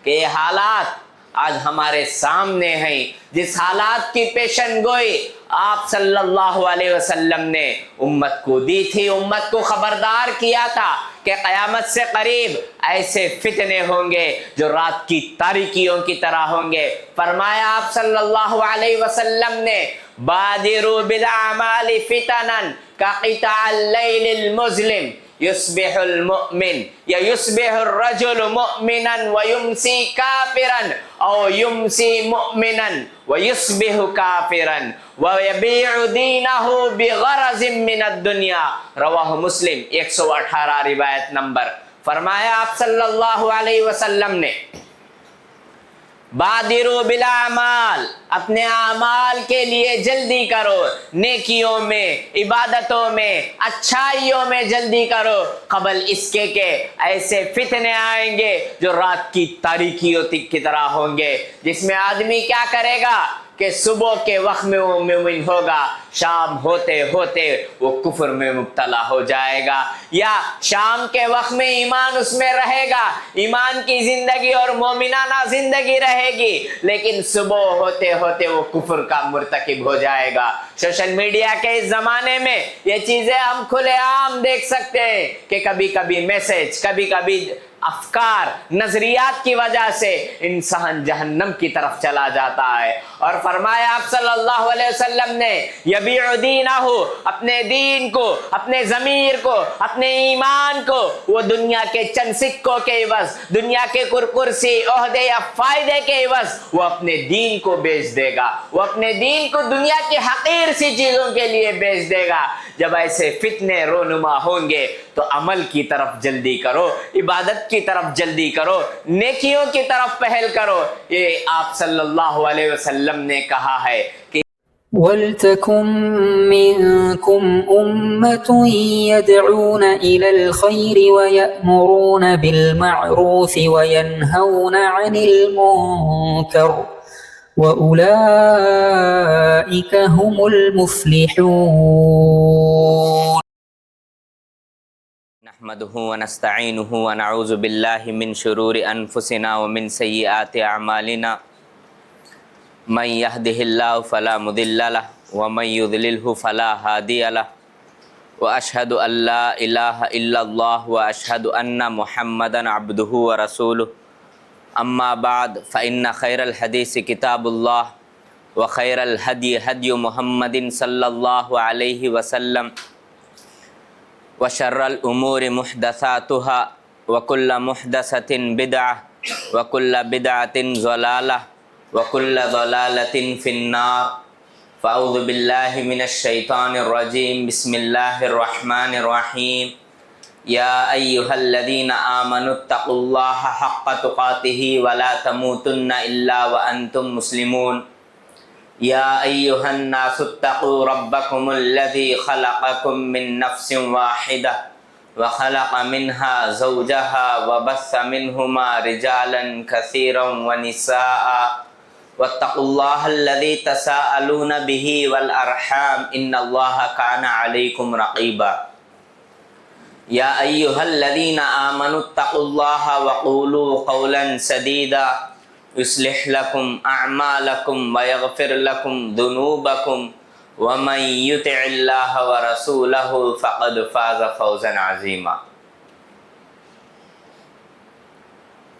کہ یہ حالات آج ہمارے سامنے ہیں، جس حالات کی پیشن گوئی آپ صلی اللہ علیہ وسلم نے امت کو دی تھی، امت کو خبردار کیا تھا کہ قیامت سے قریب ایسے فتنے ہوں گے جو رات کی تاریکیوں کی طرح ہوں گے۔ فرمایا آپ صلی اللہ علیہ وسلم نے بادروا بالاعمال فتنا كقطع الليل المظلم يصبح المؤمن یا يصبح الرجل مؤمنا ويمسي كافرا او يمسي مؤمنا ويصبح كافرا ويبيع دينه بغرض من الدنيا، رواہ مسلم 118 روایت نمبر۔ فرمایا آپ صلی اللہ علیہ وسلم نے بادروا بالاعمال، اپنے اعمال کے لیے جلدی کرو، نیکیوں میں، عبادتوں میں، اچھائیوں میں جلدی کرو، قبل اس کے کہ ایسے فتنے آئیں گے جو رات کی تاریکیوں کی طرح ہوں گے، جس میں آدمی کیا کرے گا کہ صبح کے وقت میں وہ مومن ہوگا، شام ہوتے ہوتے وہ کفر میں مبتلا ہو جائے گا، یا شام کے وقت میں ایمان اس میں رہے گا، ایمان کی زندگی اور مومنانہ زندگی رہے گی، لیکن صبح ہوتے ہوتے وہ کفر کا مرتکب ہو جائے گا۔ سوشل میڈیا کے اس زمانے میں یہ چیزیں ہم کھلے عام دیکھ سکتے ہیں کہ کبھی کبھی میسج، کبھی کبھی افکار، نظریات کی وجہ سے انسان جہنم کی طرف چلا جاتا ہے۔ اور فرمایا آپ صلی اللہ علیہ وسلم نے یبیع دینہ، اپنے دین کو، اپنے ضمیر کو، اپنے ایمان کو وہ دنیا کے چند سکوں کے عوض، دنیا کے کرسی، عہدے یا فائدے کے عوض وہ اپنے دین کو بیچ دے گا، وہ اپنے دین کو دنیا کی حقیر سی چیزوں کے لیے بیچ دے گا۔ جب ایسے فتنے رونما ہوں گے تو عمل کی طرف جلدی کرو، عبادت کی طرف جلدی کرو، نیکیوں کی طرف پہل کرو۔ یہ آپ صلی اللہ علیہ وسلم نے کہا ہے کہ وَلْتَكُن مِّنكُمْ أُمَّةٌ يَدْعُونَ إِلَى الْخَيْرِ وَيَأْمُرُونَ بِالْمَعْرُوفِ وَيَنْهَوْنَ عَنِ الْمُنكَرِ وَأُولَئِكَ هُمُ الْمُفْلِحُونَ۔ نحمده ونستعینه ونعوذ باللہ من شرور انفسنا ومن سیئات اعمالنا، من يهده اللہ فلا مضل له ومن يضلله فلا هادی له، واشهد ان لا الہ الا اللہ واشهد ان محمدا عبده ورسولہ، اما بعد فإن خیر الحدیث کتاب اللہ وخیر الہدی ہدی محمد صلی اللہ علیہ وسلم، وشر الامور محدثاتها وكل محدثة بدعة وكل بدعة ضلالة وكل ضلالة في النار، فاعوذ باللہ من الشیطان الرجیم، بسم اللہ الرحمن الرحیم، یا ایہا الذین آمنوا اتقوا اللہ حق تقاتہ ولا تموتن الا وانتم مسلمون، یا ایہا الناس اتقوا ربکم الذی خلقکم من نفس واحدہ وخلق منها زوجها وبث منہما رجالا کثیرا ونساء واتقوا اللہ الذی تساءلون به والارحام ان اللہ کان علیکم رقیبا، یا ایہا الذین آمنوا اتقوا اللہ وقولوا قولا سدیدا یصلح لکم اعمالکم ویغفر لکم ذنوبکم ومن یطع اللہ ورسولہ فقد فاز فوزا عظیما۔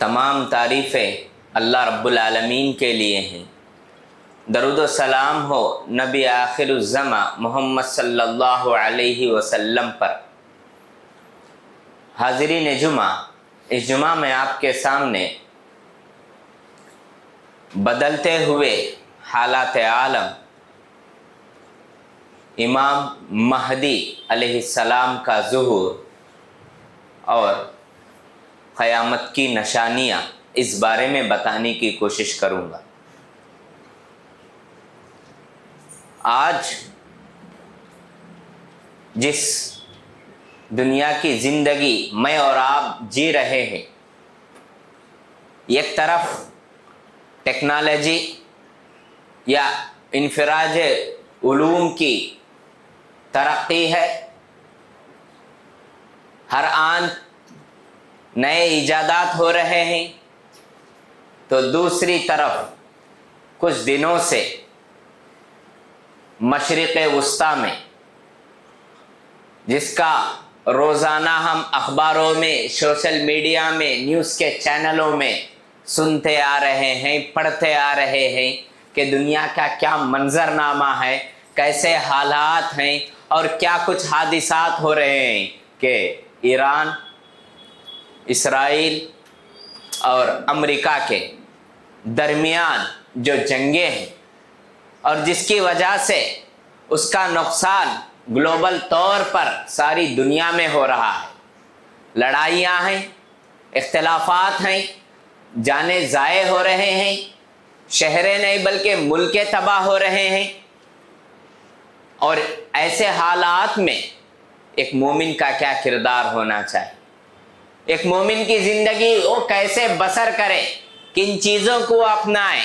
تمام تعریفیں اللہ رب العالمین کے لیے ہیں، درود و سلام ہو نبی آخر الزماں محمد صلی اللہ علیہ وسلم پر۔ حاضرین جمعہ، اس جمعہ میں آپ کے سامنے بدلتے ہوئے حالات عالم، امام مہدی علیہ السلام کا ظہور اور قیامت کی نشانیاں اس بارے میں بتانے کی کوشش کروں گا۔ آج جس دنیا کی زندگی میں اور آپ جی رہے ہیں، ایک طرف ٹیکنالوجی یا انفراج علوم کی ترقی ہے، ہر آن نئے ایجادات ہو رہے ہیں، تو دوسری طرف کچھ دنوں سے مشرق وسطیٰ میں، جس کا روزانہ ہم اخباروں میں، سوشل میڈیا میں، نیوز کے چینلوں میں سنتے آ رہے ہیں، پڑھتے آ رہے ہیں کہ دنیا کا کیا منظرنامہ ہے، کیسے حالات ہیں اور کیا کچھ حادثات ہو رہے ہیں کہ ایران، اسرائیل اور امریکہ کے درمیان جو جنگیں ہیں اور جس کی وجہ سے اس کا نقصان گلوبل طور پر ساری دنیا میں ہو رہا ہے، لڑائیاں ہیں، اختلافات ہیں، جانیں ضائع ہو رہے ہیں، شہریں نہیں بلکہ ملکیں تباہ ہو رہے ہیں۔ اور ایسے حالات میں ایک مومن کا کیا کردار ہونا چاہیے، ایک مومن کی زندگی وہ کیسے بسر کرے، کن چیزوں کو اپنائیں۔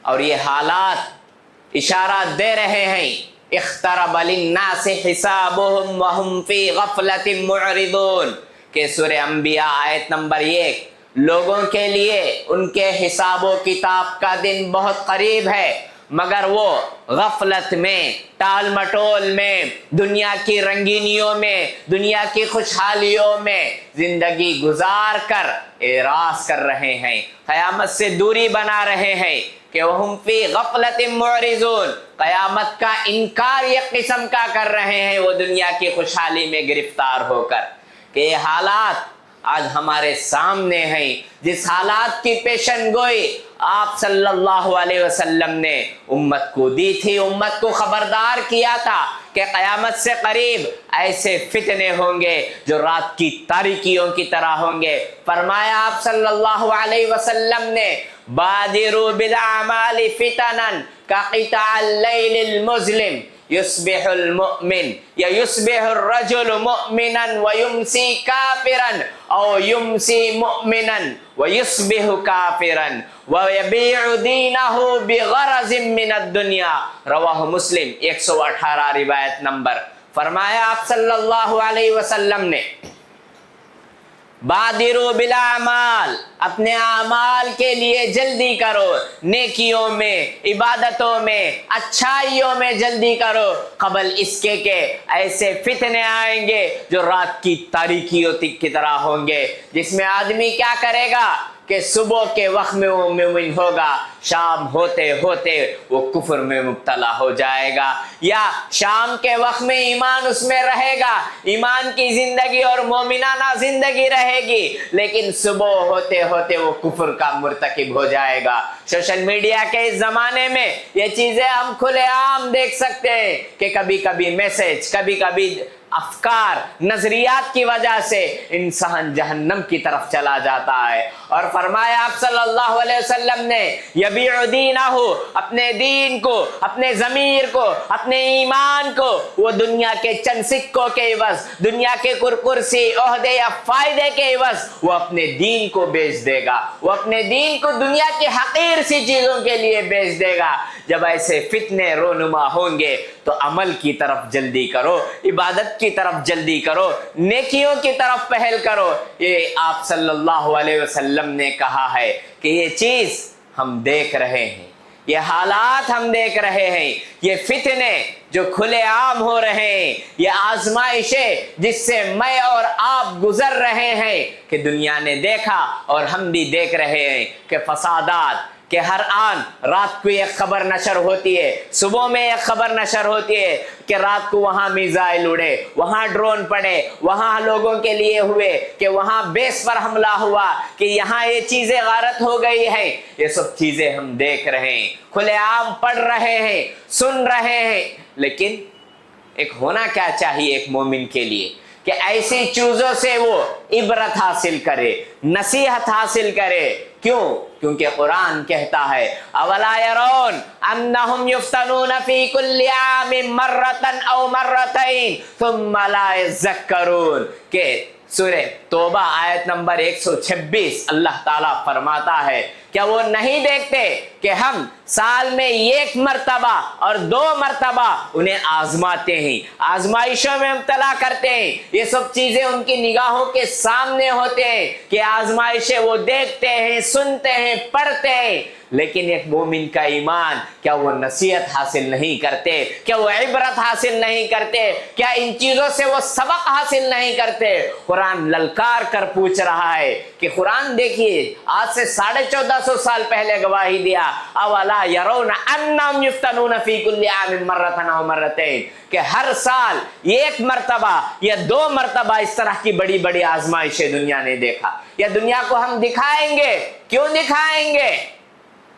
اور یہ حالات اشارہ دے رہے ہیں اقترب للناس حسابهم وهم فی غفلۃ معرضون کہ سورہ انبیاء آیت نمبر 1، لوگوں کے لیے ان کے حساب و کتاب کا دن بہت قریب ہے، مگر وہ غفلت میں، ٹال مٹول میں، دنیا کی رنگینیوں میں، دنیا کی خوشحالیوں میں زندگی گزار کر اعراض کر رہے ہیں، قیامت سے دوری بنا رہے ہیں کہ وہم فی غفلت معرضون، قیامت کا انکار ایک قسم کا کر رہے ہیں وہ دنیا کی خوشحالی میں گرفتار ہو کر۔ کہ یہ حالات آج ہمارے سامنے ہیں، جس حالات کی پیشن گوئی آپ صلی اللہ علیہ وسلم نے امت کو دی تھی، امت کو خبردار کیا تھا کہ قیامت سے قریب ایسے فتنے ہوں گے جو رات کی تاریکیوں کی طرح ہوں گے۔ فرمایا آپ صلی اللہ علیہ وسلم نے بادروا بالاعمال فتنا كقطع الليل المظلم يصبح المؤمن یا يصبح الرجل مؤمنا ويمسي كافرا او يمسي مؤمنا ويصبح كافرا ويبيع دينه بغرض من الدنيا، رواہ مسلم 118 روایت نمبر۔ فرمایا آپ صلی اللہ علیہ وسلم نے بادروا بالاعمال، اپنے اعمال کے لیے جلدی کرو، نیکیوں میں، عبادتوں میں، اچھائیوں میں جلدی کرو، قبل اس کے کہ ایسے فتنے آئیں گے جو رات کی تاریکیوں کی طرح ہوں گے، جس میں آدمی کیا کرے گا کہ صبح کے وقت میں وہ مومن ہوگا، شام ہوتے ہوتے وہ کفر میں مبتلا ہو جائے گا، یا شام کے وقت میں ایمان اس میں رہے گا، ایمان کی زندگی اور مومنانہ زندگی رہے گی، لیکن صبح ہوتے ہوتے وہ کفر کا مرتکب ہو جائے گا۔ سوشل میڈیا کے اس زمانے میں یہ چیزیں ہم کھلے عام دیکھ سکتے ہیں کہ کبھی کبھی میسج، کبھی کبھی افکار، نظریات کی وجہ سے انسان جہنم کی طرف چلا جاتا ہے۔ اور فرمایا آپ صلی اللہ علیہ وسلم نے یبیع دینہ، اپنے دین کو، اپنے ضمیر کو، اپنے ایمان کو وہ دنیا کے چند سکوں کے عوض، دنیا کے کرسی، عہدے یا فائدے کے عوض وہ اپنے دین کو بیچ دے گا، وہ اپنے دین کو دنیا کی حقیر سی چیزوں کے لیے بیچ دے گا۔ جب ایسے فتنے رونما ہوں گے تو عمل کی طرف جلدی کرو، عبادت کی طرف جلدی کرو، نیکیوں کی طرف پہل کرو۔ یہ آپ صلی اللہ علیہ وسلم نے کہا ہے کہ یہ چیز ہم دیکھ رہے ہیں، یہ حالات ہم دیکھ رہے ہیں، یہ فتنے جو کھلے عام ہو رہے ہیں، یہ آزمائشیں جس سے میں اور آپ گزر رہے ہیں کہ دنیا نے دیکھا اور ہم بھی دیکھ رہے ہیں کہ فسادات، کہ ہر آن رات کو ایک خبر نشر ہوتی ہے، صبح میں ایک خبر نشر ہوتی ہے کہ رات کو وہاں میزائل اڑے، وہاں ڈرون پڑے، وہاں لوگوں کے لیے ہوئے، کہ وہاں بیس پر حملہ ہوا، کہ یہاں یہ چیزیں غارت ہو گئی ہیں۔ یہ سب چیزیں ہم دیکھ رہے ہیں، کھلے عام پڑھ رہے ہیں، سن رہے ہیں، لیکن ایک ہونا کیا چاہیے ایک مومن کے لیے کہ ایسی چیزوں سے وہ عبرت حاصل کرے، نصیحت حاصل کرے۔ کیوں؟ کیونکہ قرآن کہتا ہے اولا يرون انہم یفتنون فی کل عام مرۃ او مرتین ثم لا یذکرون، کہ سورہ توبہ آیت نمبر 126 اللہ تعالیٰ فرماتا ہے کیا وہ نہیں دیکھتے کہ ہم سال میں 1 مرتبہ اور 2 مرتبہ انہیں آزماتے ہیں، آزمائشوں میں مبتلا کرتے ہیں، یہ سب چیزیں ان کی نگاہوں کے سامنے ہوتے ہیں کہ آزمائشیں وہ دیکھتے ہیں، سنتے ہیں، پڑھتے ہیں، لیکن ایک مومن کا ایمان کیا وہ نصیحت حاصل نہیں کرتے؟ کیا وہ عبرت حاصل نہیں کرتے؟ کیا ان چیزوں سے وہ سبق حاصل نہیں کرتے؟ قرآن للکار کر پوچھ رہا ہے کہ قرآن دیکھیے آج سے 1450 سال پہلے گواہی دیا، اولا یرون انہم یفتنون فی کل عام مرۃ او مرتین، کہ ہر سال 1 مرتبہ یا 2 مرتبہ اس طرح کی بڑی بڑی آزمائشیں دنیا نے دیکھا، یا دنیا کو ہم دکھائیں گے؟ کیوں دکھائیں گے؟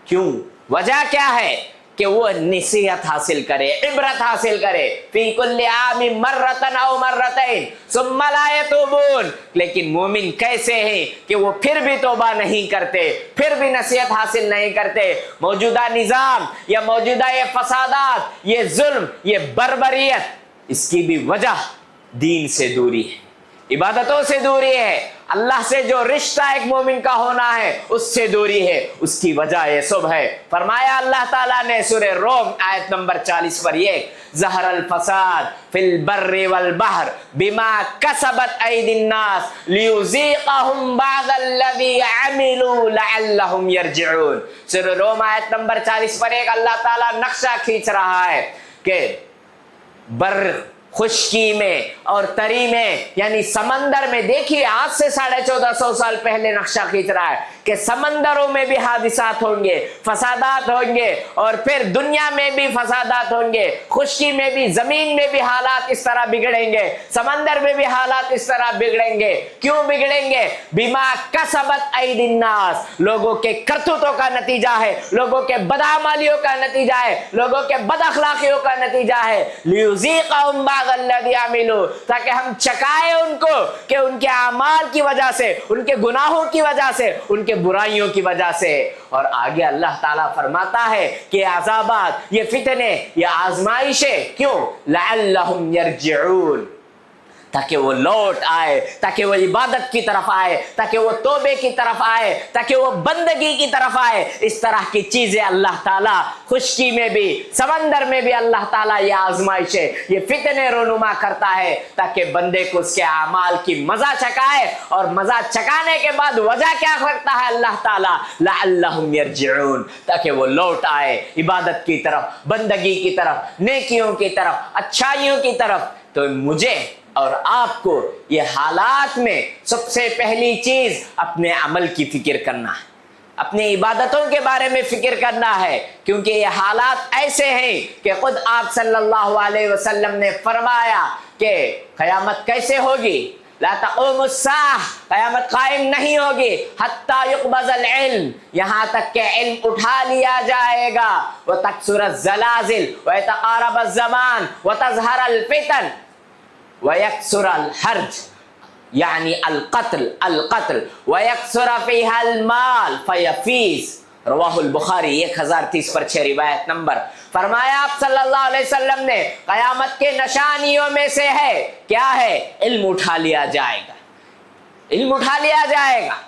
کیوں؟ وجہ کیا ہے؟ کہ وہ نصیحت حاصل کرے، عبرت حاصل کرے، فی کل عام مرۃ او مرتین ثم لا یتوبون۔ لیکن مومن کیسے ہیں کہ وہ پھر بھی توبہ نہیں کرتے، پھر بھی نصیحت حاصل نہیں کرتے۔ موجودہ نظام یا موجودہ یہ فسادات، یہ ظلم، یہ بربریت، اس کی بھی وجہ دین سے دوری ہے، عبادتوں سے دوری ہے، اللہ سے جو رشتہ ایک مومن کا ہونا ہے اس سے دوری ہے، اس کی وجہ یہ سب ہے۔ فرمایا اللہ تعالیٰ نے سورہ روم آیت نمبر 40 پر یہ ظہر الفساد فی البر والبحر بما کسبت ایدی الناس لیذیقہم بعض الذی عملوا لعلہم یرجعون۔ سورہ روم آیت نمبر 40 پر ایک اللہ تعالیٰ نقشہ کھینچ رہا ہے کہ بر خشکی میں اور تری میں، یعنی سمندر میں، دیکھیے آج سے 1450 سال پہلے نقشہ کھینچ رہا ہے کہ سمندروں میں بھی حادثات ہوں گے، فسادات ہوں گے، اور پھر دنیا میں بھی فسادات ہوں گے، خشکی میں بھی، زمین میں بھی حالات اس طرح بگڑیں گے، سمندر میں بھی حالات اس طرح بگڑیں گے۔ کیوں بگڑیں گے؟ بما کسبت ایدی الناس، لوگوں کے کرتوتوں کا نتیجہ ہے، لوگوں کے بدعمالیوں کا نتیجہ ہے، لوگوں کے بد اخلاقیوں کا نتیجہ ہے، لیذیقہم بعض الذی عملوا، تاکہ ہم چکائے ان کو کہ ان کے اعمال کی وجہ سے، ان کے گناہوں کی وجہ سے، ان کے برائیوں کی وجہ سے۔ اور آگے اللہ تعالیٰ فرماتا ہے کہ عذابات، یہ فتنے، یہ آزمائشیں کیوں؟ لعلہم یرجعون، تاکہ وہ لوٹ آئے، تاکہ وہ عبادت کی طرف آئے، تاکہ وہ توبے کی طرف آئے، تاکہ وہ بندگی کی طرف آئے۔ اس طرح کی چیزیں اللہ تعالیٰ خشکی میں بھی، سمندر میں بھی اللہ تعالیٰ یہ آزمائشیں، یہ فتنے رونما کرتا ہے تاکہ بندے کو اس کے اعمال کی مزہ چکائے، اور مزہ چکانے کے بعد وجہ کیا کرتا ہے اللہ تعالیٰ؟ لعلہم یرجعون، تاکہ وہ لوٹ آئے عبادت کی طرف، بندگی کی طرف، نیکیوں کی طرف، اچھائیوں کی طرف۔ تو مجھے اور آپ کو یہ حالات میں سب سے پہلی چیز اپنے عمل کی فکر کرنا ہے، اپنی عبادتوں کے بارے میں فکر کرنا ہے، کیونکہ یہ حالات ایسے ہیں کہ خود آپ صلی اللہ علیہ وسلم نے فرمایا کہ قیامت کیسے ہوگی؟ لا تقوم الساعہ، قیامت قائم نہیں ہوگی حتی یقبض العلم، یہاں تک کہ علم اٹھا لیا جائے گا، وتکثر الزلازل ویتقارب الزمان وتظہر الفتن وَيَكْسُرَ الْحَرْجِ، یعنی القتل وَيَكْسُرَ فِيهَا الْمَالِ فَيَفِيزُ، رواہ البخاری 1030 پر 6 روایت نمبر۔ فرمایا آپ صلی اللہ علیہ وسلم نے قیامت کے نشانیوں میں سے ہے، کیا ہے؟ علم اٹھا لیا جائے گا، علم اٹھا لیا جائے گا۔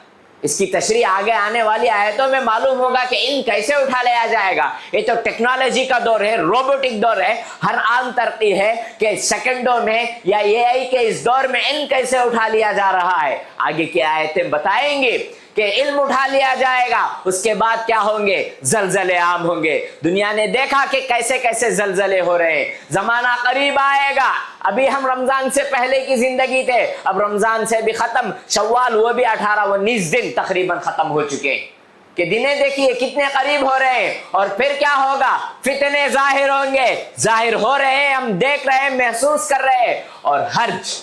اس کی تشریح آگے آنے والی آیتوں میں معلوم ہوگا کہ علم کیسے اٹھا لیا جائے گا۔ یہ تو ٹیکنالوجی کا دور ہے، روبوٹک دور ہے، ہر عام ترقی ہے کہ سیکنڈوں میں یا اے آئی کے اس دور میں علم کیسے اٹھا لیا جا رہا ہے۔ آگے کی آیتیں بتائیں گے کہ علم اٹھا لیا جائے گا، اس کے بعد کیا ہوں گے؟ زلزلے عام ہوں گے۔ دنیا نے دیکھا کہ کیسے کیسے زلزلے ہو رہے ہیں، زمانہ قریب آئے گا۔ ابھی ہم رمضان سے پہلے کی زندگی تھے، اب رمضان سے بھی ختم، شوال وہ بھی 18-19 دن تقریباً ختم ہو چکے کہ دنیں دیکھیے کتنے قریب ہو رہے ہیں۔ اور پھر کیا ہوگا؟ فتنے ظاہر ہوں گے، ظاہر ہو رہے ہیں، ہم دیکھ رہے ہیں، محسوس کر رہے ہیں۔ اور حرج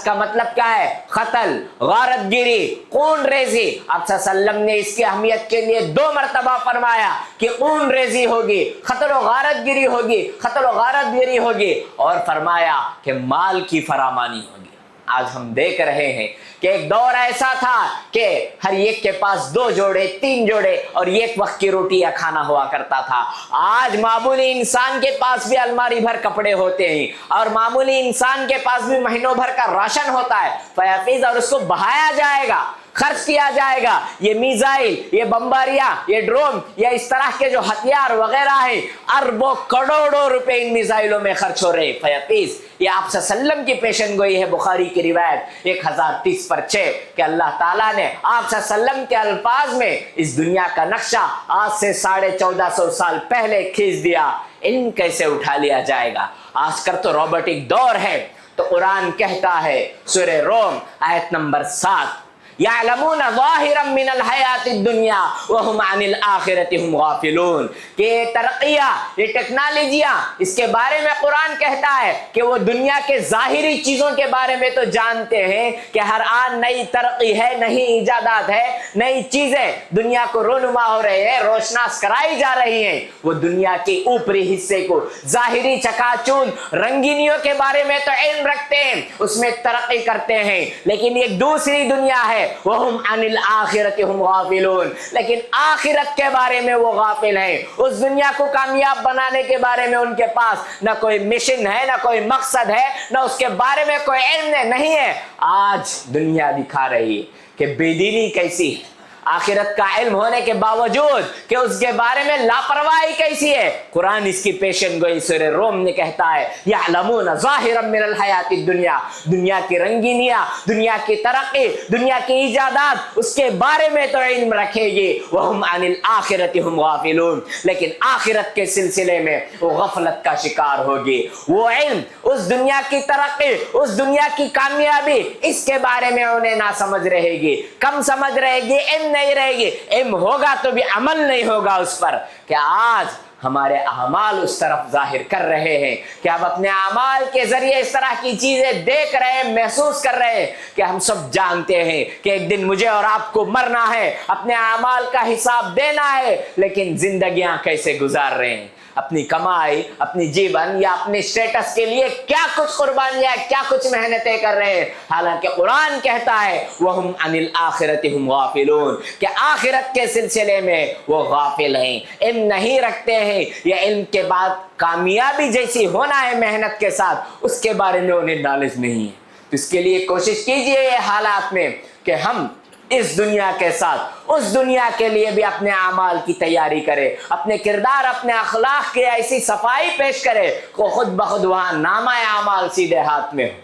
کا مطلب کیا ہے؟ قتل، غارت گیری، خون ریزی۔ آپ صلی اللہ علیہ وسلم نے اس کی اہمیت کے لیے 2 مرتبہ فرمایا کہ خون ریزی ہوگی، قتل و غارت گیری ہوگی، قتل و غارت گیری ہوگی، اور فرمایا کہ مال کی فراوانی ہوگی، آج ہم دیکھ رہے ہیں کہ ایک دور ایسا تھا کہ ہر ایک کے پاس 2 جوڑے 3 جوڑے اور ایک وقت کی روٹی یا کھانا ہوا کرتا تھا. آج معمولی انسان کے پاس بھی الماری بھر کپڑے ہوتے ہیں اور معمولی انسان کے پاس بھی مہینوں بھر کا راشن ہوتا ہے فیفیض، اور اس کو بہایا جائے گا، خرچ کیا جائے گا. یہ میزائل، یہ بمباریاں، یہ ڈرون، یا اس طرح کے جو ہتھیار وغیرہ ہیں، اربوں کروڑوں روپے ان میزائلوں میں خرچ ہو رہے. فیفیض یہ آپ صلی اللہ علیہ وسلم کی پیشن گوئی ہے. بخاری کی روایت 1030/6 کہ اللہ تعالیٰ نے آپ صلی اللہ علیہ وسلم کے الفاظ میں اس دنیا کا نقشہ آج سے 1450 سال پہلے کھینچ دیا. علم کیسے اٹھا لیا جائے گا؟ آج کل تو روبوٹک دور ہے. تو قرآن کہتا ہے سورہ روم آیت نمبر 7، یعلمون ظاہرا من الحیات الدنیا وہم عن الآخرۃ ہم غافلون، کہ ترقیاں، یہ ٹیکنالوجیاں، اس کے بارے میں قرآن کہتا ہے کہ وہ دنیا کے ظاہری چیزوں کے بارے میں تو جانتے ہیں کہ ہر آن نئی ترقی ہے، نئی ایجادات ہے، نئی چیزیں دنیا کو رونما ہو رہے ہیں، روشناس کرائی جا رہی ہیں. وہ دنیا کے اوپری حصے کو، ظاہری چکاچوند رنگینیوں کے بارے میں تو علم رکھتے ہیں، اس میں ترقی کرتے ہیں، لیکن ایک دوسری دنیا ہے وَهُمْ عَنِ الْآخِرَةِ هُمْ غَافِلُونَ، لیکن آخرت کے بارے میں وہ غافل ہیں. اس دنیا کو کامیاب بنانے کے بارے میں ان کے پاس نہ کوئی مشن ہے، نہ کوئی مقصد ہے، نہ اس کے بارے میں کوئی علم نہیں ہے. آج دنیا دکھا رہی ہے کہ بے دینی کیسی ہے، آخرت کا علم ہونے کے باوجود کہ اس کے بارے میں لاپرواہی کیسی ہے. قرآن اس کی پیشن گوئی سورہ روم نے کہتا ہے یعلمون ظاہرا من الحیات الدنیا، دنیا کی رنگینیاں، دنیا کی ترقی، دنیا کی ایجادات، اس کے بارے میں تو علم رکھے گی. وہم عن الآخرۃ ہم غافلون، لیکن آخرت کے سلسلے میں وہ غفلت کا شکار ہوگی. وہ علم، اس دنیا کی ترقی، اس دنیا کی کامیابی، اس کے بارے میں انہیں نہ سمجھ رہے گی، کم سمجھ رہے گی، علم نہیں رہے گی. علم ہوگا تو بھی عمل نہیں ہوگا اس پر. کہ آج ہمارے اعمال اس طرف ظاہر کر رہے ہیں کہ ہم اپنے اعمال کے ذریعے اس طرح کی چیزیں دیکھ رہے ہیں، محسوس کر رہے ہیں کہ ہم سب جانتے ہیں کہ ایک دن مجھے اور آپ کو مرنا ہے، اپنے اعمال کا حساب دینا ہے. لیکن زندگیاں کیسے گزار رہے ہیں؟ اپنی کمائی، اپنی جیون یا اپنے سٹیٹس کے لیے کیا کچھ قربانیاں، کیا کچھ محنتیں کر رہے ہیں. حالانکہ قرآن کہتا ہے وَهُمْ عَنِ الْآخِرَةِ هُمْ غَافِلُونَ، کہ آخرت کے سلسلے میں وہ غافل ہیں، علم نہیں رکھتے ہیں. یہ علم کے بعد کامیابی جیسی ہونا ہے محنت کے ساتھ، اس کے بارے میں انہیں نالج نہیں ہے. تو اس کے لیے کوشش کیجئے یہ حالات میں کہ ہم اس دنیا کے ساتھ اس دنیا کے لیے بھی اپنے اعمال کی تیاری کرے، اپنے کردار، اپنے اخلاق کی ایسی صفائی پیش کرے کہ خود بخود وہاں نامہ اعمال سیدھے ہاتھ میں ہو.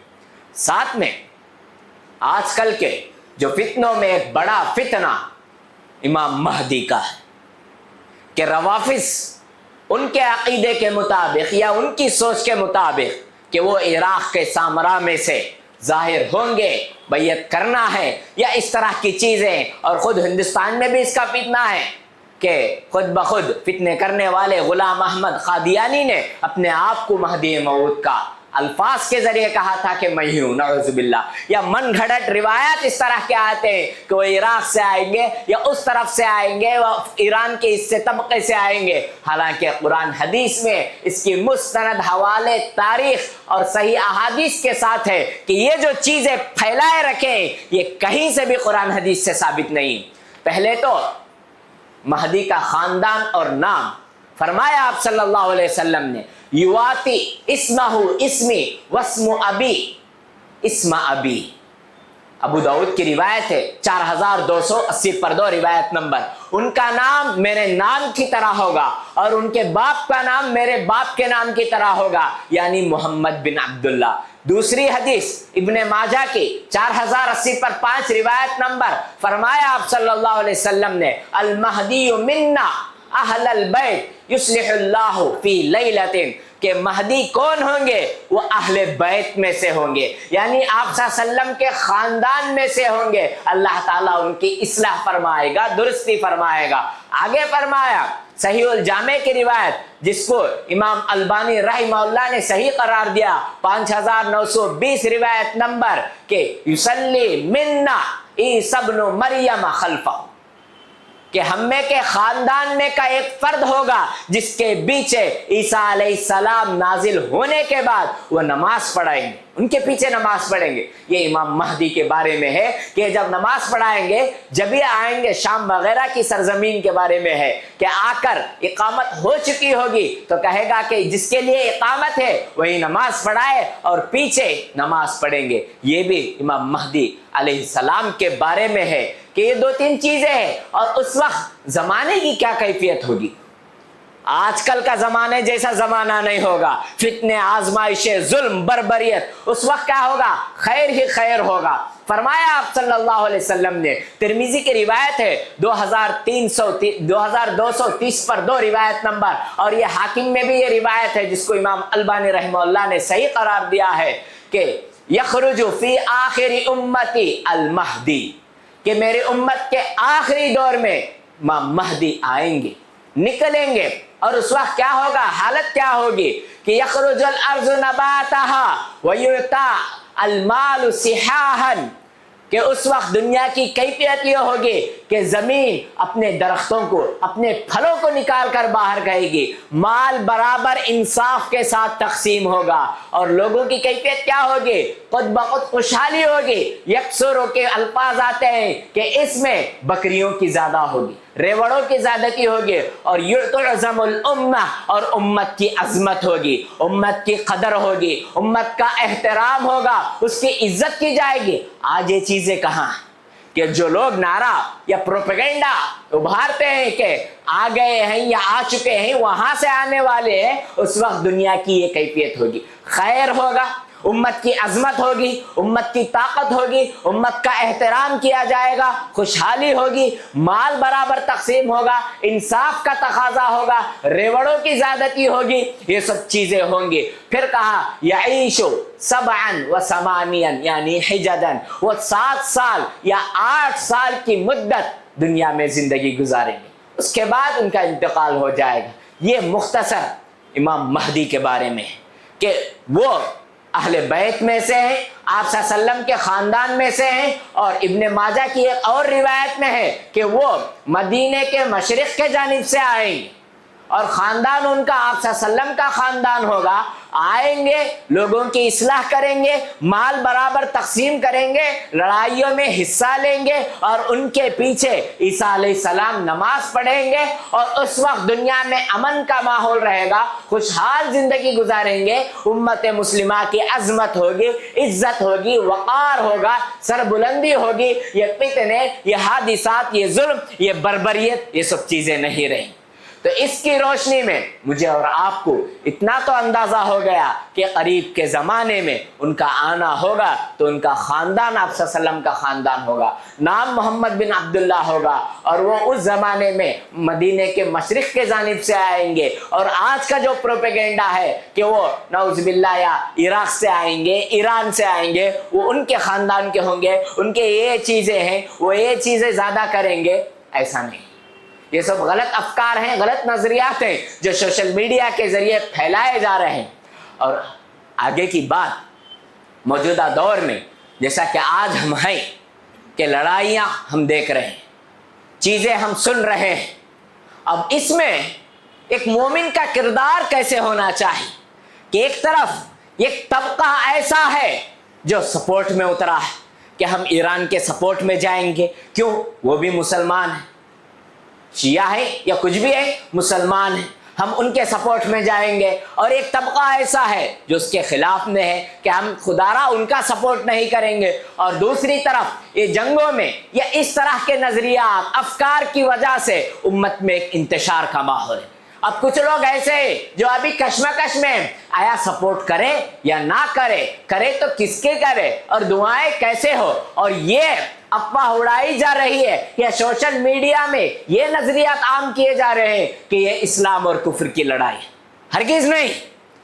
ساتھ میں آج کل کے جو فتنوں میں ایک بڑا فتنہ امام مہدی کا ہے کہ روافظ ان کے عقیدے کے مطابق یا ان کی سوچ کے مطابق کہ وہ عراق کے سامرا میں سے ظاہر ہوں گے، بیعت کرنا ہے یا اس طرح کی چیزیں. اور خود ہندوستان میں بھی اس کا فتنہ ہے کہ خود بخود فتنے کرنے والے غلام احمد قادیانی نے اپنے آپ کو مہدی موعود کا الفاظ کے ذریعے کہا تھا کہ میں ہوں، نعوذ باللہ. یا من گھڑت روایات اس طرح کے آتے ہیں کہ وہ عراق سے آئیں گے یا اس طرف سے آئیں گے، وہ ایران کے اس سے طبقے سے آئیں گے. حالانکہ قرآن حدیث میں اس کی مستند حوالے، تاریخ اور صحیح احادیث کے ساتھ ہے کہ یہ جو چیزیں پھیلائے رکھیں یہ کہیں سے بھی قرآن حدیث سے ثابت نہیں. پہلے تو مہدی کا خاندان اور نام فرمایا آپ صلی اللہ علیہ وسلم نے یواتی اسمہ اسمی واسم ابی اسم ابی. ابو داؤد کی روایت ہے 4280/2 روایت نمبر. ان کا نام میرے نام کی طرح ہوگا اور ان کے باپ کا نام میرے باپ کے نام کی طرح ہوگا، یعنی محمد بن عبداللہ. دوسری حدیث ابن ماجہ کی 4080/5 روایت نمبر فرمایا آپ صلی اللہ علیہ وسلم نے المہدی منا اہل البیت یصلح اللہ فی لیلۃ، کہ مہدی کون ہوں گے؟ وہ اہل بیت میں سے ہوں گے، یعنی آپ صلی اللہ علیہ وسلم کے خاندان میں سے ہوں گے. اللہ تعالیٰ ان کی اصلاح فرمائے گا، درستی فرمائے گا. آگے فرمایا صحیح الجامع کی روایت جس کو امام البانی رحمہ اللہ نے صحیح قرار دیا 5920 روایت نمبر کہ یصلی منا عیسی ابن مریم خلفہ، کہ ہم میں کے خاندان میں کا ایک فرد ہوگا جس کے پیچھے عیسیٰ علیہ السلام نازل ہونے کے بعد وہ نماز پڑھائیں گے، ان کے پیچھے نماز پڑھیں گے۔ یہ امام مہدی کے بارے میں ہے کہ جب نماز پڑھائیں گے، جب یہ آئیں گے شام وغیرہ کی سرزمین کے بارے میں ہے کہ آ کر اقامت ہو چکی ہوگی تو کہے گا کہ جس کے لیے اقامت ہے وہی نماز پڑھائے اور پیچھے نماز پڑھیں گے۔ یہ بھی امام مہدی علیہ السلام کے بارے میں ہے کہ یہ دو تین چیزیں ہیں۔ اور اس وقت زمانے کی کیا کیفیت ہوگی؟ آج کل کا زمانے جیسا زمانہ نہیں ہوگا، فتنے، آزمائشیں، ظلم، بربریت۔ اس وقت کیا ہوگا؟ خیر ہی خیر ہوگا۔ فرمایا آپ صلی اللہ علیہ وسلم نے، ترمذی کی روایت ہے 2230 پر 2 روایت نمبر، اور یہ حاکم میں بھی یہ روایت ہے جس کو امام البانی رحمہ اللہ نے صحیح قرار دیا ہے کہ یخرج فی آخر امتی المہدی، کہ میری امت کے آخری دور میں امام مہدی آئیں گے، نکلیں گے۔ اور اس وقت کیا ہوگا؟ حالت کیا ہوگی کہ یخرج الارض نباتها ویعطى المال صحاحا، کہ اس وقت دنیا کی کیفیت یہ ہوگی کہ زمین اپنے درختوں کو، اپنے پھلوں کو نکال کر باہر گئے گی، مال برابر انصاف کے ساتھ تقسیم ہوگا، اور لوگوں کی کیفیت کیا ہوگی؟ خود بخود خوشحالی ہوگی۔ یکسروں کے الفاظ آتے ہیں کہ اس میں بکریوں کی زیادہ ہوگی، ریوڑوں کی زیادتی ہوگی، اور یعظم الامہ، اور امت کی عظمت ہوگی، امت کی قدر ہوگی، امت کا احترام ہوگا، اس کی عزت کی جائے گی۔ آج یہ چیزیں کہاں کہ جو لوگ نعرہ یا پروپیگنڈا ابھارتے ہیں کہ آ گئے ہیں یا آ چکے ہیں، وہاں سے آنے والے ہیں، اس وقت دنیا کی یہ کیفیت ہوگی۔ خیر ہوگا، امت کی عظمت ہوگی، امت کی طاقت ہوگی، امت کا احترام کیا جائے گا، خوشحالی ہوگی، مال برابر تقسیم ہوگا، انصاف کا تقاضا ہوگا، ریوڑوں کی زیادتی ہوگی، یہ سب چیزیں ہوں گی۔ پھر کہا یعیش 7 و 8 یعنی حجدن، وہ 7 سال یا 8 سال کی مدت دنیا میں زندگی گزاریں گے، اس کے بعد ان کا انتقال ہو جائے گا۔ یہ مختصر امام مہدی کے بارے میں ہے کہ وہ اہل بیت میں سے ہیں، آپ صلی اللہ علیہ وسلم کے خاندان میں سے ہیں، اور ابن ماجہ کی ایک اور روایت میں ہے کہ وہ مدینے کے مشرق کے جانب سے آئیں گے، اور خاندان ان کا آپ صلی اللہ علیہ وسلم کا خاندان ہوگا۔ آئیں گے، لوگوں کی اصلاح کریں گے، مال برابر تقسیم کریں گے، لڑائیوں میں حصہ لیں گے، اور ان کے پیچھے عیسیٰ علیہ السلام نماز پڑھیں گے، اور اس وقت دنیا میں امن کا ماحول رہے گا، خوشحال زندگی گزاریں گے، امت مسلمہ کی عظمت ہوگی، عزت ہوگی، وقار ہوگا، سربلندی ہوگی۔ یہ فتنے، یہ حادثات، یہ ظلم، یہ بربریت، یہ سب چیزیں نہیں رہیں۔ تو اس کی روشنی میں مجھے اور آپ کو اتنا تو اندازہ ہو گیا کہ قریب کے زمانے میں ان کا آنا ہوگا تو ان کا خاندان آپ صلی اللہ علیہ وسلم کا خاندان ہوگا، نام محمد بن عبداللہ ہوگا، اور وہ اس زمانے میں مدینے کے مشرق کے جانب سے آئیں گے۔ اور آج کا جو پروپیگنڈا ہے کہ وہ نعوذ باللہ یا عراق سے آئیں گے، ایران سے آئیں گے، وہ ان کے خاندان کے ہوں گے، ان کے یہ چیزیں ہیں، وہ یہ چیزیں زیادہ کریں گے، ایسا نہیں۔ یہ سب غلط افکار ہیں، غلط نظریات ہیں جو سوشل میڈیا کے ذریعے پھیلائے جا رہے ہیں۔ اور آگے کی بات، موجودہ دور میں جیسا کہ آج ہم ہیں کہ لڑائیاں ہم دیکھ رہے ہیں، چیزیں ہم سن رہے ہیں، اب اس میں ایک مومن کا کردار کیسے ہونا چاہیے کہ ایک طرف ایک طبقہ ایسا ہے جو سپورٹ میں اترا ہے کہ ہم ایران کے سپورٹ میں جائیں گے، کیوں؟ وہ بھی مسلمان ہیں، شیعہ ہیں یا کچھ بھی ہے، مسلمان ہیں، ہم ان کے سپورٹ میں جائیں گے۔ اور ایک طبقہ ایسا ہے جو اس کے خلاف میں ہے کہ ہم خدا را ان کا سپورٹ نہیں کریں گے۔ اور دوسری طرف یہ جنگوں میں یا اس طرح کے نظریات، افکار کی وجہ سے امت میں ایک انتشار کا ماحول ہے۔ اب کچھ لوگ ایسے جو ابھی کشمکش میں آیا سپورٹ کرے یا نہ کرے، کرے تو کس کے کرے، اور دعائیں کیسے ہو، اور یہ افواہ اڑائی جا رہی ہے یا سوشل میڈیا میں یہ نظریات عام کیے جا رہے ہیں کہ یہ اسلام اور کفر کی لڑائی ہے۔ ہرگز نہیں،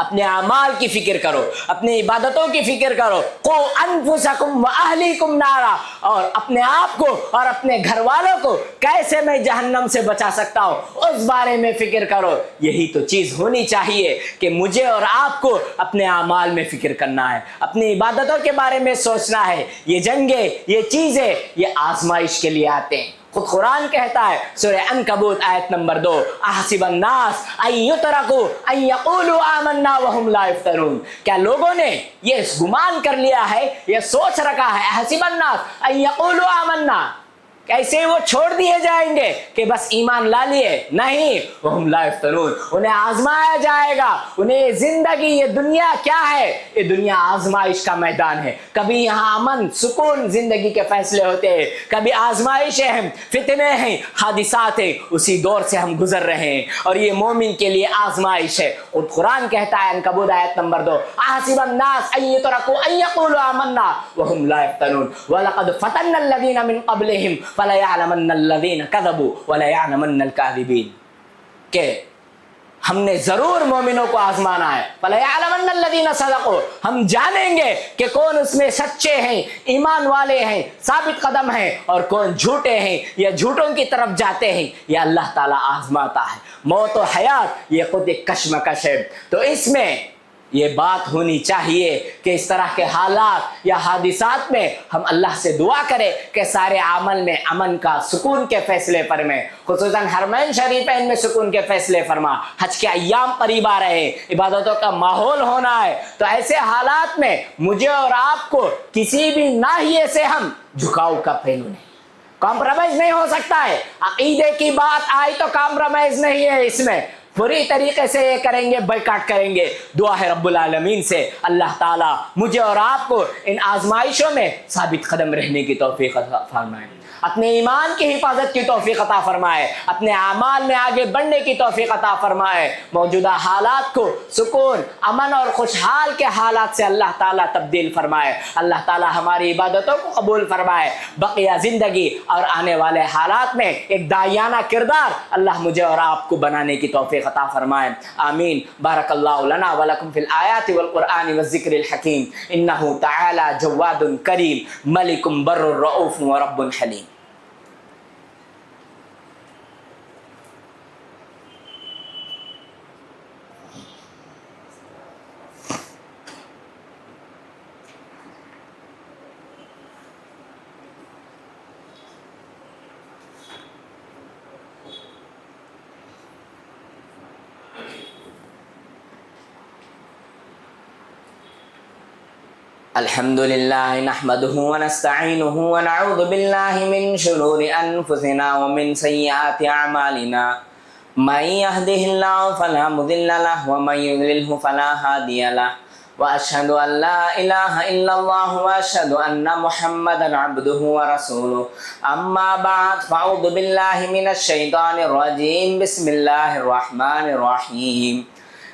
اپنے اعمال کی فکر کرو، اپنی عبادتوں کی فکر کرو. قو انفسکم واہلیکم نارا، اور اپنے آپ کو اور اپنے گھر والوں کو کیسے میں جہنم سے بچا سکتا ہوں اس بارے میں فکر کرو. یہی تو چیز ہونی چاہیے کہ مجھے اور آپ کو اپنے اعمال میں فکر کرنا ہے، اپنی عبادتوں کے بارے میں سوچنا ہے. یہ جنگیں، یہ چیزیں، یہ آزمائش کے لیے آتے ہیں. خود قرآن کہتا ہے سورہ عنکبوت آیت نمبر 2، احسب الناس ان یترکوا ان یقولوا آمنا وهم لا یفتنون. کیا لوگوں نے یہ گمان کر لیا ہے، یہ سوچ رکھا ہے احسب الناس ان یقولوا آمنا، کیسے وہ چھوڑ دیے جائیں گے کہ بس ایمان لا لیے؟ نہیں، وهم لا یفتنون، انہیں آزمایا جائے گا. انہیں زندگی، یہ دنیا کیا ہے؟ یہ دنیا آزمائش کا میدان ہے. کبھی یہاں امن سکون زندگی کے فیصلے ہوتے ہیں، کبھی آزمائشیں ہیں، فتنے ہیں، حادثات ہیں. اسی دور سے ہم گزر رہے ہیں اور یہ مومن کے لیے آزمائش ہے. اور قرآن کہتا ہے عنکبوت آیت نمبر 2، احسب الناس ان یترکوا ان یقولوا آمنا وهم لا یفتنون ولقد فتنا الذین من قبلهم فَلَيَعْلَمَنَّ الَّذِينَ كَذَبُوا وَلَيَعْلَمَنَّ الْكَاذِبِينَ، کہ ہم نے ضرور مومنوں کو آزمانا ہے. فَلَيَعْلَمَنَّ الَّذِينَ صَدَقُوا، ہم جانیں گے کہ کون اس میں سچے ہیں، ایمان والے ہیں، ثابت قدم ہیں، اور کون جھوٹے ہیں یا جھوٹوں کی طرف جاتے ہیں. یہ اللہ تعالیٰ آزماتا ہے. موت و حیات یہ خود ایک کشمکش ہے. تو اس میں یہ بات ہونی چاہیے کہ اس طرح کے حالات یا حادثات میں ہم اللہ سے دعا کریں کہ سارے عمل میں امن کا، سکون کے فیصلے فرمائے. خصوصاً حرمین شریفین میں سکون کے فیصلے فرما. حج کے ایام قریب آ رہے ہیں، عبادتوں کا ماحول ہونا ہے. تو ایسے حالات میں مجھے اور آپ کو کسی بھی ناحیے سے ہم جھکاؤ کا پہلو نہیں، کمپرومائز نہیں ہو سکتا ہے. عقیدے کی بات آئی تو کمپرومائز نہیں ہے. اس میں پوری طریقے سے یہ کریں گے، بائیکاٹ کریں گے. دعا ہے رب العالمین سے اللہ تعالیٰ مجھے اور آپ کو ان آزمائشوں میں ثابت قدم رہنے کی توفیق عطا فرمائے، اپنے ایمان کی حفاظت کی توفیق عطا فرمائے، اپنے اعمال میں آگے بڑھنے کی توفیق عطا فرمائے. موجودہ حالات کو سکون، امن اور خوشحال کے حالات سے اللہ تعالیٰ تبدیل فرمائے. اللہ تعالیٰ ہماری عبادتوں کو قبول فرمائے. بقیہ زندگی اور آنے والے حالات میں ایک داعیانہ کردار اللہ مجھے اور آپ کو بنانے کی توفیق عطا فرمائے. آمین. بارک اللہ لنا ولکم فی الآیات والقرآن والذکر الحکیم. انہ تعالی جواد کریم ملک بر رؤوف ورب حلیم. الحمد لله نحمده ونستعينه ونعوذ بالله من شرور أنفسنا ومن سيئات أعمالنا من يهده الله فلا مضل له ومن يضلله فلا هادي له وأشهد أن لا إله إلا الله وأشهد أن محمدا عبده ورسوله. أما بعد فأعوذ بالله من الشيطان الرجيم. بسم الله الرحمن الرحيم.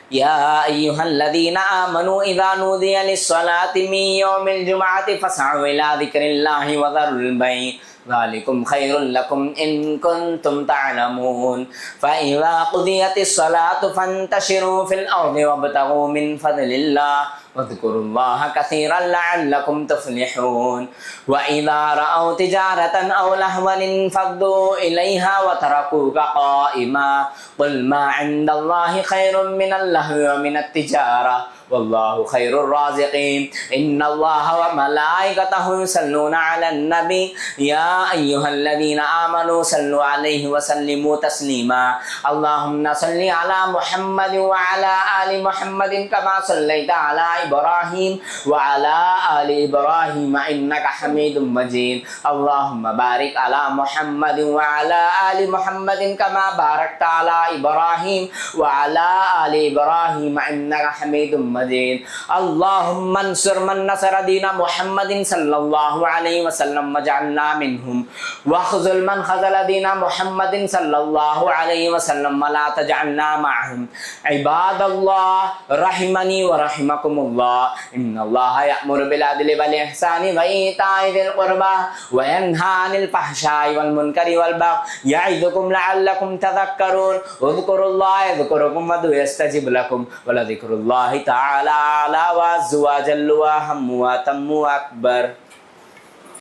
يا أيها الذين آمنوا إذا نودي للصلاة من يوم الجمعة فاسعوا إلى ذكر الله وذروا البيع ذلكم خير لكم إن كنتم تعلمون. فإذا قضيت الصلاة فانتشروا في الأرض وابتغوا من فضل الله واذكروا الله كثيرا لعلكم تفلحون. وإذا رأوا تجارة أو لهوا انفضوا إليها وتركوك قائما قل ما عند الله خير من اللهو ومن التجارة والله خير الرازقين. إن الله وملائكته يصلون على النبي يا أيها الذين آمنوا صلوا عليه وسلموا تسليما. اللهم صل على محمد وعلى آل محمد كما صليت على إبراهيم وعلى آل إبراهيم إنك حميد مجيد. اللهم بارك على محمد وعلى آل محمد كما باركت على إبراهيم وعلى آل إبراهيم إنك حميد مجيد. اللهم انصر من نصر دين محمد صلى الله عليه وسلم واجعلنا منهم واخذل من خذل دين محمد صلى الله عليه وسلم ولا تجعلنا معهم. عباد الله رحمني ورحمكم الله. الله ان الله يأمر بالعدل والإحسان وإيتاء ذي القربى وينهى عن الفحشاء والمنكر والبغي يعظكم لعلكم تذكرون اذكروا الله يذكركم وادعوه يستجب لكم ولذكر الله تعالى أعلى وعز وجل وأهم وأتم وأكبر.